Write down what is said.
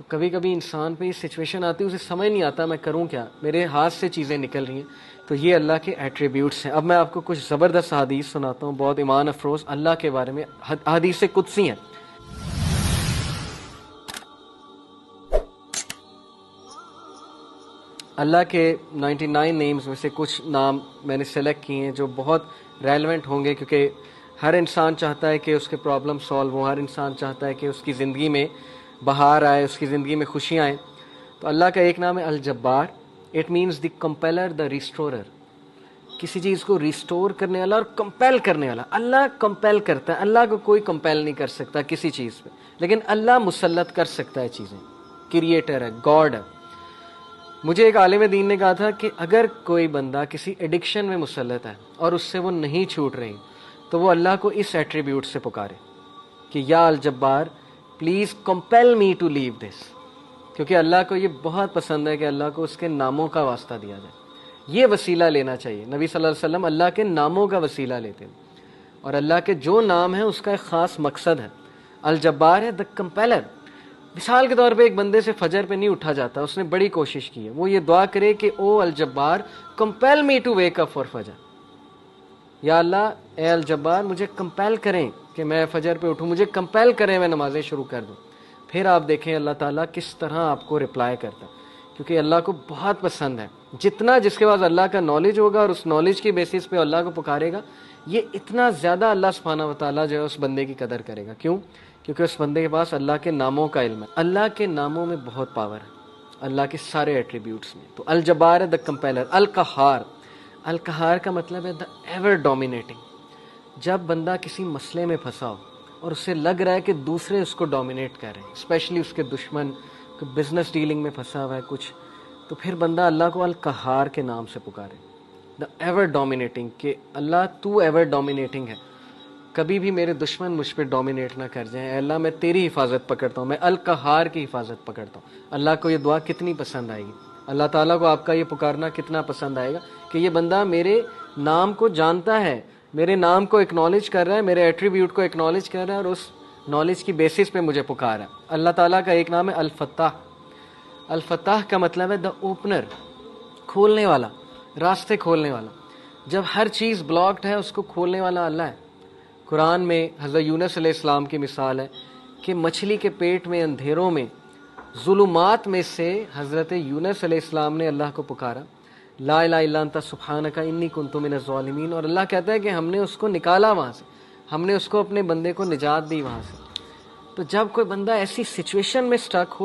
کبھی کبھی انسان پہ یہ سچویشن آتی ہے، اسے سمجھ نہیں آتا میں کروں کیا، میرے ہاتھ سے چیزیں نکل رہی ہیں، تو یہ اللہ کے ایٹریبیوٹس ہیں۔ اب میں آپ کو کچھ زبردست حدیث سناتا ہوں، بہت ایمان افروز اللہ کے بارے میں حدیث قدسی ہیں۔ اللہ کے 99 نیمز میں سے کچھ نام میں نے سلیکٹ کیے ہیں جو بہت ریلیونٹ ہوں گے، کیونکہ ہر انسان چاہتا ہے کہ اس کے پرابلم سالو ہوں، ہر انسان چاہتا ہے کہ اس کی زندگی میں بہار آئے، اس کی زندگی میں خوشیاں آئیں۔ تو اللہ کا ایک نام ہے الجبار، اٹ مینز دی کمپیلر، دا ریسٹورر، کسی چیز کو ریسٹور کرنے والا اور کمپیل کرنے والا۔ اللہ کمپیل کرتا ہے، اللہ کو کوئی کمپیل نہیں کر سکتا کسی چیز پہ، لیکن اللہ مسلط کر سکتا ہے چیزیں، کریٹر ہے، گاڈ ہے۔ مجھے ایک عالم دین نے کہا تھا کہ اگر کوئی بندہ کسی ایڈکشن میں مسلط ہے اور اس سے وہ نہیں چھوٹ رہی، تو وہ اللہ کو اس ایٹریبیوٹ سے پکارے کہ یا الجبار پلیز کمپیل می ٹو لیو دس، کیونکہ اللہ کو یہ بہت پسند ہے کہ اللہ کو اس کے ناموں کا واسطہ دیا جائے۔ یہ وسیلہ لینا چاہیے۔ نبی صلی اللہ علیہ وسلم اللہ کے ناموں کا وسیلہ لیتے ہیں، اور اللہ کے جو نام ہیں اس کا ایک خاص مقصد ہے۔ الجبار ہے دا کمپیلر۔ مثال کے طور پہ ایک بندے سے فجر پہ نہیں اٹھا جاتا، اس نے بڑی کوشش کی ہے، وہ یہ دعا کرے کہ او الجبار compel me to wake up for فجر، یا اللہ اے الجبار مجھے کمپیل کریں کہ میں فجر پہ اٹھوں، مجھے کمپیل کریں میں نمازیں شروع کر دوں۔ پھر آپ دیکھیں اللہ تعالیٰ کس طرح آپ کو رپلائی کرتا ہے، کیونکہ اللہ کو بہت پسند ہے۔ جتنا جس کے پاس اللہ کا نالج ہوگا اور اس نالج کی بیسس پہ اللہ کو پکارے گا، یہ اتنا زیادہ اللہ سبحانہ و تعالیٰ جو ہے اس بندے کی قدر کرے گا۔ کیوں؟ کیونکہ اس بندے کے پاس اللہ کے ناموں کا علم ہے۔ اللہ کے ناموں میں بہت پاور ہے، اللہ کے سارے ایٹریبیوٹس میں۔ تو الجبار ہے دا کمپیلر۔ القہار، القہار کا مطلب ہے دا ایور ڈومینیٹنگ۔ جب بندہ کسی مسئلے میں پھنسا ہو اور اسے لگ رہا ہے کہ دوسرے اس کو ڈومینیٹ کر رہے ہیں، اسپیشلی اس کے دشمن، بزنس ڈیلنگ میں پھنسا ہوا ہے کچھ، تو پھر بندہ اللہ کو القہار کے نام سے پکارے، دا ایور ڈومینیٹنگ، کہ اللہ تو ایور ڈومینیٹنگ ہے، کبھی بھی میرے دشمن مجھ پہ ڈومینیٹ نہ کر جائیں، اے اللہ میں تیری حفاظت پکڑتا ہوں، میں القہار کی حفاظت پکڑتا ہوں۔ اللہ کو یہ دعا کتنی پسند آئے گی، اللہ تعالیٰ کو آپ کا یہ پکارنا کتنا پسند آئے گا کہ یہ بندہ میرے نام کو جانتا ہے، میرے نام کو اکنالج کر رہا ہے، میرے ایٹریبیوٹ کو اکنالج کر رہا ہے، اور اس نالج کی بیسس پہ مجھے پکارا ہے۔ اللہ تعالیٰ کا ایک نام ہے الفتاح۔ الفتاح کا مطلب ہے دا اوپنر، کھولنے والا، راستے کھولنے والا۔ جب ہر چیز بلاکڈ ہے اس کو کھولنے والا اللہ ہے۔ قرآن میں حضرت یونس علیہ السلام کی مثال ہے کہ مچھلی کے پیٹ میں اندھیروں میں ظلمات میں سے حضرت یونس علیہ السلام نے اللہ کو پکارا، لا الہ الا انت سبحانک انی کنت من الظالمین، اور اللہ کہتا ہے کہ ہم نے اس کو نکالا وہاں سے، ہم نے اس کو اپنے بندے کو نجات دی وہاں سے۔ تو جب کوئی بندہ ایسی سچویشن میں سٹک ہو